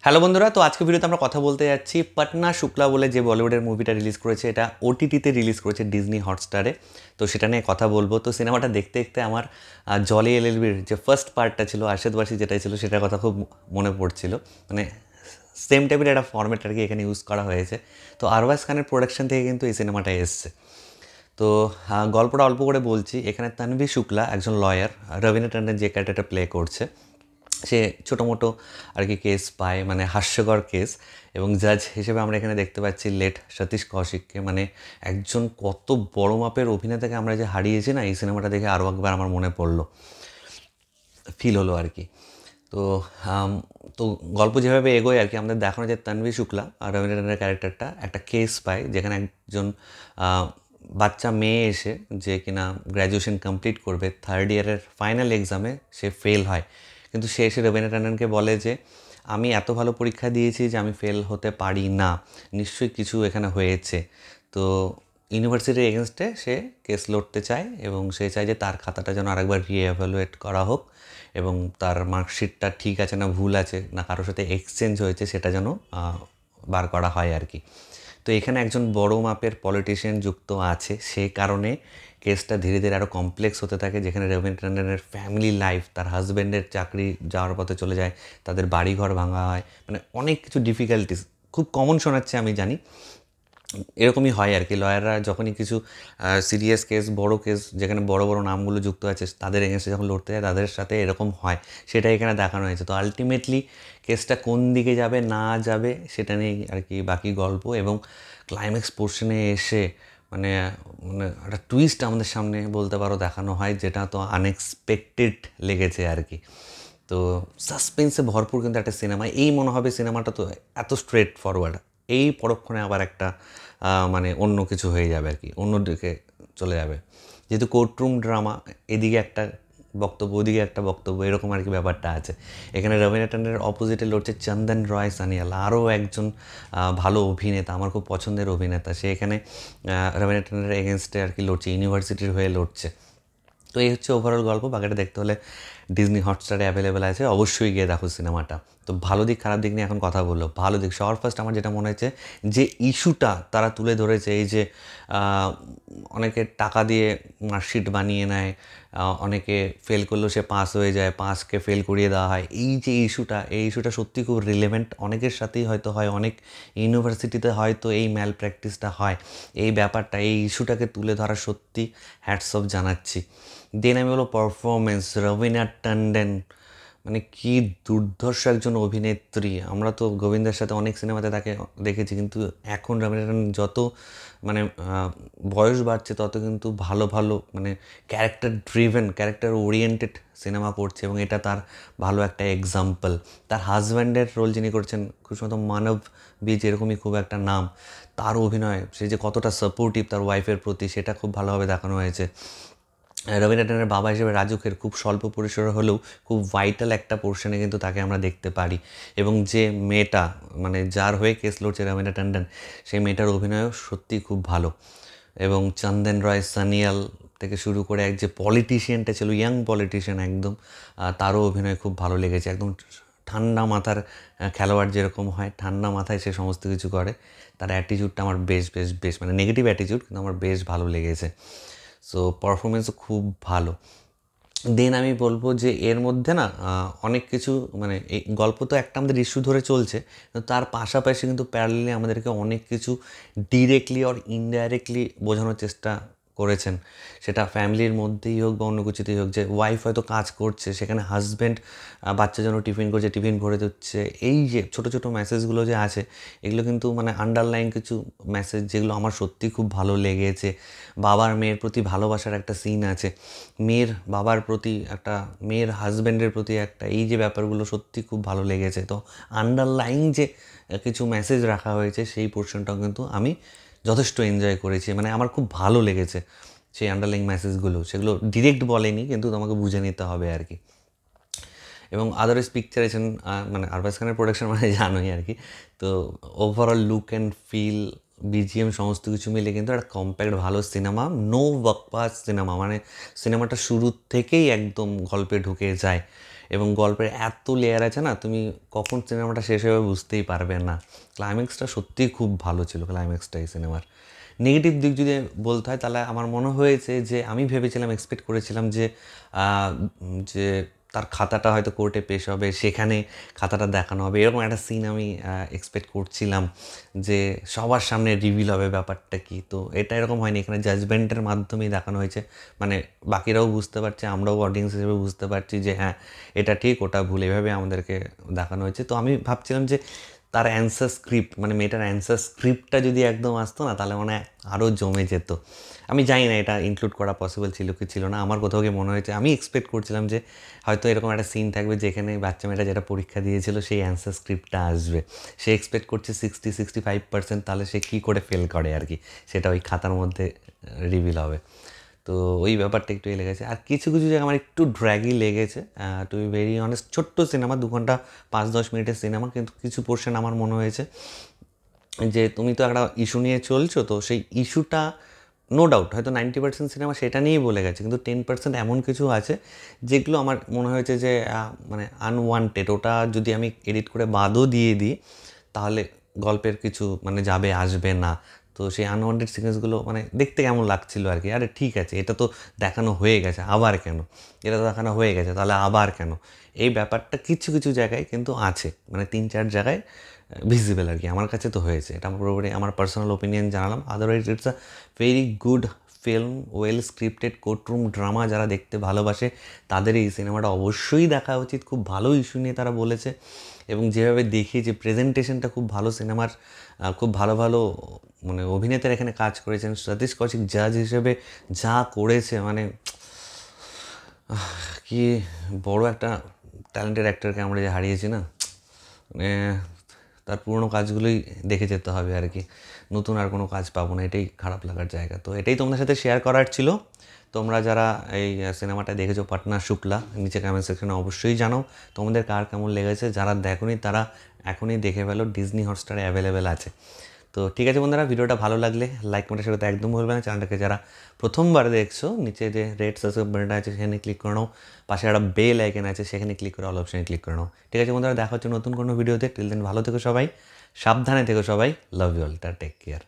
Hello বন্ধুরা, তো আজকে ভিডিওতে আমরা কথা বলতে যাচ্ছি পাটনা শুক্লা বলে যে বলিউডের মুভিটা রিলিজ করেছে। এটা ওটিটিতে রিলিজ করেছে ডিজনি হটস্টারে। তো সেটা নিয়ে কথা বলবো। তো সিনেমাটা দেখতে দেখতে আমার জলি এলএলবির যে ফার্স্ট পার্টটা ছিল আরশাদ বার্সি যেটা ছিল সেটার কথা খুব মনে পড়ছিল। মানে সেম টাইপের একটা ফর্মেট আর কি এখানে ইউজ করা হয়েছে। তো আরবাজ খানের প্রোডাকশন থেকে কিন্তু এই সিনেমাটা এসছে। তো গল্পটা অল্প করে বলছি। এখানে তানভি শুক্লা একজন লয়ার, রবীন্দ্র ট্যান্ডন যে ক্যারেক্টারটা প্লে করছে সে ছোটো মোটো আর কি কেস পায়, মানে হাস্যকর কেস। এবং জাজ হিসেবে আমরা এখানে দেখতে পাচ্ছি লেট সতীশ কৌশিককে। মানে একজন কত বড় মাপের অভিনেতাকে আমরা যে হারিয়েছি না, এই সিনেমাটা দেখে আরও একবার আমার মনে পড়লো, ফিল হলো আর কি। তো আম, তো গল্প যেভাবে এগোয় আর কি আমাদের দেখানো যায় তানভি শুক্লা আর রবীন্দ্র ট্যান্ডনের ক্যারেক্টারটা একটা কেস পায় যেখানে একজন বাচ্চা মেয়ে এসে যে কিনা গ্র্যাজুয়েশন কমপ্লিট করবে, থার্ড ইয়ারের ফাইনাল এক্সামে সে ফেল হয়। কিন্তু সে এসে রবীন্দ্র ট্যান্ডনকে বলে যে আমি এত ভালো পরীক্ষা দিয়েছি যে আমি ফেল হতে পারি না, নিশ্চয়ই কিছু এখানে হয়েছে। তো ইউনিভার্সিটির এগেনস্টে সে কেস লড়তে চায় এবং সে চায় যে তার খাতাটা যেন আরেকবার রিএভালুয়েট করা হোক এবং তার মার্কশিটটা ঠিক আছে না ভুল আছে না কারোর সাথে এক্সচেঞ্জ হয়েছে সেটা যেন বার করা হয় আর কি। তো এখানে একজন বড় মাপের পলিটিশিয়ান যুক্ত আছে, সে কারণে কেসটা ধীরে ধীরে আরও কমপ্লেক্স হতে থাকে। যেখানে রবীন্দ্র ট্যান্ডনের ফ্যামিলি লাইফ, তার হাজব্যান্ডের চাকরি যাওয়ার পথে চলে যায়, তাদের বাড়িঘর ভাঙা হয়, মানে অনেক কিছু ডিফিকাল্টিস। খুব কমন শোনাচ্ছে আমি জানি, এরকমই হয় আর কি। লয়াররা যখনই কিছু সিরিয়াস কেস, বড় কেস যেখানে বড় বড় নামগুলো যুক্ত আছে তাদের এগেনস্টে যখন লড়তে যায় তাদের সাথে এরকম হয়, সেটাই এখানে দেখানো হয়েছে। তো আলটিমেটলি কেসটা কোন দিকে যাবে না যাবে সেটা নিয়েই আর কি বাকি গল্প। এবং ক্লাইম্যাক্স পোর্শনে এসে মানে মানে একটা টুইস্ট আমাদের সামনে বলতে পারো দেখানো হয়, যেটা তো আনএক্সপেক্টেড লেগেছে আর কি। তো সাসপেন্সে ভরপুর কিন্তু একটা সিনেমা। এই মনে হবে সিনেমাটা তো এত স্ট্রেট ফরওয়ার্ড, এই পরক্ষণে আবার একটা মানে অন্য কিছু হয়ে যাবে আর কি, অন্য দিকে চলে যাবে। যেহেতু কোর্টরুম ড্রামা, এদিকে একটা বক্তব্য ওদিকে একটা বক্তব্য, এরকম আর কি ব্যাপারটা আছে। এখানে রবীন্দ্র ট্যান্ডনের অপোজিটে লড়ছে চন্দন রয় সানিয়াল, আরও একজন ভালো অভিনেতা, আমার খুব পছন্দের অভিনেতা। সে এখানে রবীন্দ্র ট্যান্ডনের এগেনস্টে আর কি লড়ছে, ইউনিভার্সিটির হয়ে লড়ছে। তো এই হচ্ছে ওভারঅল গল্প। বাকিটা দেখতে হলে ডিজনি হটস্টারে অ্যাভেলেবেল আছে, অবশ্যই গিয়ে দেখো সিনেমাটা। তো ভালো দিক খারাপ দিক নিয়ে এখন কথা বললো। ভালো দিক সবার ফার্স্ট আমার যেটা মনে হয়েছে যে ইস্যুটা তারা তুলে ধরেছে, এই যে অনেকে টাকা দিয়ে মার্কশিট বানিয়ে নেয়, অনেকে ফেল করলেও সে পাস হয়ে যায়, পাসকে ফেল করিয়ে দেওয়া হয়, এই যে ইস্যুটা, এই ইস্যুটা সত্যি খুব রিলেভেন্ট। অনেকের সাথেই হয়তো হয়, অনেক ইউনিভার্সিটিতে হয়তো এই ম্যাল প্র্যাকটিসটা হয়। এই ব্যাপারটা, এই ইস্যুটাকে তুলে ধরা সত্যি হ্যাটস অফ জানাচ্ছি। দেন আমি বলবো পারফরমেন্স, রবিনা ট্যান্ডন মানে কি দুর্ধর্ষ একজন অভিনেত্রী। আমরা তো গোবিন্দার সাথে অনেক সিনেমাতে তাকে দেখেছি, কিন্তু এখন রবিনা ট্যান্ডন যত মানে বয়স বাড়ছে তত কিন্তু ভালো ভালো মানে character driven, character oriented cinema করছে এবং এটা তার ভালো একটা এক্সাম্পল। তার হাজব্যান্ডের রোল যিনি করছেন খুব সম্ভবত মানব বীজ, এরকমই খুব একটা নাম। তার অভিনয়, সে যে কতটা সাপোর্টিভ তার ওয়াইফের প্রতি, সেটা খুব ভালোভাবে দেখানো হয়েছে। রবীন্দ্র ট্যান্ডনের বাবা হিসেবে রাজুখের খুব স্বল্প পরিসরে হলেও খুব ভাইটাল একটা পোর্শনে কিন্তু তাকে আমরা দেখতে পারি। এবং যে মেয়েটা মানে যার হয়ে কেস লড়ছে রবীন্দ্র ট্যান্ডন, সেই মেয়েটার অভিনয়ও সত্যিই খুব ভালো। এবং চন্দন রয় সানিয়াল থেকে শুরু করে এক যে পলিটিশিয়ানটা ছিল, ইয়াং পলিটিশিয়ান একদম, তারও অভিনয় খুব ভালো লেগেছে। একদম ঠান্ডা মাথার খেলোয়াড় যেরকম হয়, ঠান্ডা মাথায় সে সমস্ত কিছু করে। তার অ্যাটিটিউডটা আমার বেশ বেশ বেশ মানে নেগেটিভ অ্যাটিটিউড, কিন্তু আমার বেশ ভালো লেগেছে। সো পারফরমেন্সও খুব ভালো। দেন আমি বলবো যে এর মধ্যে না অনেক কিছু মানে এই গল্প তো একটা আমাদের ইস্যু ধরে চলছে, তো তার পাশাপাশি কিন্তু প্যারালালি আমাদেরকে অনেক কিছু ডিরেক্টলি অর ইনডাইরেক্টলি বোঝানোর চেষ্টা করেছেন। সেটা ফ্যামিলির মধ্যেই হোক বা অন্য কিছুতেই হোক, যে ওয়াইফ হয়তো কাজ করছে, সেখানে হাজব্যান্ড বাচ্চার জন্য টিফিন করছে, টিফিন ভরে দিচ্ছে। এই যে ছোটো ছোটো মেসেজগুলো যে আছে, এগুলো কিন্তু মানে আন্ডারলাইন কিছু মেসেজ যেগুলো আমার সত্যিই খুব ভালো লেগেছে। বাবার মেয়ের প্রতি ভালোবাসার একটা সিন আছে, মেয়ের বাবার প্রতি একটা, মেয়ের হাজব্যান্ডের প্রতি একটা, এই যে ব্যাপারগুলো সত্যি খুব ভালো লেগেছে। তো আন্ডারলাইন যে কিছু মেসেজ রাখা হয়েছে সেই পোর্শনটাও কিন্তু আমি যথেষ্ট এনজয় করেছি, মানে আমার খুব ভালো লেগেছে সেই আন্ডারলাইন মেসেজগুলো। সেগুলো ডিরেক্ট বলেনি, কিন্তু তোমাকে বুঝে নিতে হবে আর কি। এবং আদারওয়াইজ পিকচারেশন মানে আরবাজ খানের প্রোডাকশন মানে জানোই আর কি। তো overall look and feel BGM সমস্ত কিছু মিলে কিন্তু একটা কম্প্যাক্ট ভালো সিনেমা, নো বকবাস সিনেমা, মানে সিনেমাটা শুরুর থেকেই একদম গল্পে ঢুকে যায় এবং গল্পের এত লেয়ার আছে না, তুমি কখন সিনেমাটা শেষ হবে বুঝতেই পারবে না। ক্লাইম্যাক্সটা সত্যিই খুব ভালো ছিল, ক্লাইম্যাক্সটা এই সিনেমার। নেগেটিভ দিক যদি বলতে হয় তাহলে আমার মনে হয়েছে যে আমি ভেবেছিলাম, এক্সপেক্ট করেছিলাম যে যে তার খাতাটা হয়তো কোর্টে পেশ হবে, সেখানে খাতাটা দেখানো হবে, এরকম একটা সিন আমি এক্সপেক্ট করছিলাম যে সবার সামনে রিভিল হবে ব্যাপারটা কি। তো এটা এরকম হয়নি, এখানে জাজমেন্টের মাধ্যমেই দেখানো হয়েছে, মানে বাকিরাও বুঝতে পারছে, আমরাও অডিয়েন্স হিসেবে বুঝতে পারছি যে হ্যাঁ এটা ঠিক ওটা ভুল, এভাবে আমাদেরকে দেখানো হয়েছে। তো আমি ভাবছিলাম যে তার অ্যান্সার স্ক্রিপ্ট, মানে মেয়েটার অ্যান্সার স্ক্রিপ্টটা যদি একদম আসতো না তাহলে মানে আরও জমে যেত। আমি জানি না এটা ইনক্লুড করা পসিবল ছিল কি ছিল না, আমার কোথাও গিয়ে মনে হয়েছে, আমি এক্সপেক্ট করছিলাম যে হয়তো এরকম একটা সিন থাকবে যেখানে বাচ্চা মেয়েটা যেটা পরীক্ষা দিয়েছিল সেই অ্যান্সার স্ক্রিপ্টটা আসবে। সে এক্সপেক্ট করছে 65%, তাহলে সে কী করে ফেল করে আর কি, সেটা ওই খাতার মধ্যে রিভিল হবে। তো ওই ব্যাপারটা একটু লেগেছে। আর কিছু কিছু জায়গায় আমার একটু ড্র্যাগই লেগেছে, টু বি ভেরি অনেস্ট। ছোট্ট সিনেমা, 2 ঘন্টা 5-10 মিনিটের সিনেমা, কিন্তু কিছু পোর্শন আমার মনে হয়েছে যে তুমি তো একটা ইস্যু নিয়ে চলছো, তো সেই ইস্যুটা নো ডাউট হয়তো 90% সিনেমা সেটা নিয়েই বলে গেছে, কিন্তু 10% এমন কিছু আছে যেগুলো আমার মনে হয়েছে যে মানে আনওয়ান্টেড। ওটা যদি আমি এডিট করে বাদও দিয়ে দিই তাহলে গল্পের কিছু মানে যাবে আসবে না। তো সেই আনওয়ান্টেড সিকোয়েন্সগুলো মানে দেখতে কেমন লাগছিল আর কি, আরে ঠিক আছে এটা তো দেখানো হয়ে গেছে আবার কেন, এটা তো দেখানো হয়ে গেছে তাহলে আবার কেন, এই ব্যাপারটা কিছু কিছু জায়গায় কিন্তু আছে, মানে 3-4 জায়গায় ভিজিবল আর কি, আমার কাছে তো হয়েছে। এটা আমার পুরোপুরি আমার পার্সোনাল ওপিনিয়ন জানালাম। Otherwise it's a very good film, well scripted courtroom drama. যারা দেখতে ভালোবাসে তাদের এই সিনেমাটা অবশ্যই দেখা উচিত। খুব ভালো ইস্যু নিয়ে তারা বলেছে এবং যেভাবে দেখিয়েছে প্রেজেন্টেশনটা খুব ভালো সিনেমার। খুব ভালো ভালো মানে অভিনেতারা এখানে কাজ করেছেন। সতীশ কৌশিক জাজ হিসেবে যা করেছে, মানে কি বড় একটা ট্যালেন্টেড অ্যাক্টরকে আমরা যে হারিয়েছি না, মানে তার পুরোনো কাজগুলোই দেখে যেতে হবে আর কি, নতুন আর কোনো কাজ পাবো না, এটাই খারাপ লাগার জায়গা। তো এটাই তোমাদের সাথে শেয়ার করার ছিল। তোমরা যারা এই সিনেমাটা দেখেছো পাটনা শুক্লা, নিচে কমেন্ট সেকশনে অবশ্যই জানাও তোমাদের কার কেমন লেগেছে। যারা দেখোনি তারা এখনই দেখে ফেলো, ডিজনি হটস্টারে অ্যাভেলেবেল আছে। তো ঠিক আছে বন্ধুরা, ভিডিওটা ভালো লাগলে লাইক কমেন্ট শেয়ার করতে একদম ভুলবে না। চ্যানেলটাকে যারা প্রথমবার দেখছো নিচে যে রেড সাবস্ক্রাইব বাটনটা আছে সেখানে ক্লিক করে নাও, পাশে একটা বেল আইকন আছে সেখানে ক্লিক করে অল অপশানে ক্লিক করে নাও। ঠিক আছে বন্ধুরা, দেখা হচ্ছে নতুন কোনো ভিডিওতে। টিল দেন ভালো থেকো সবাই, সাবধানে থেকো সবাই, love you all, take care.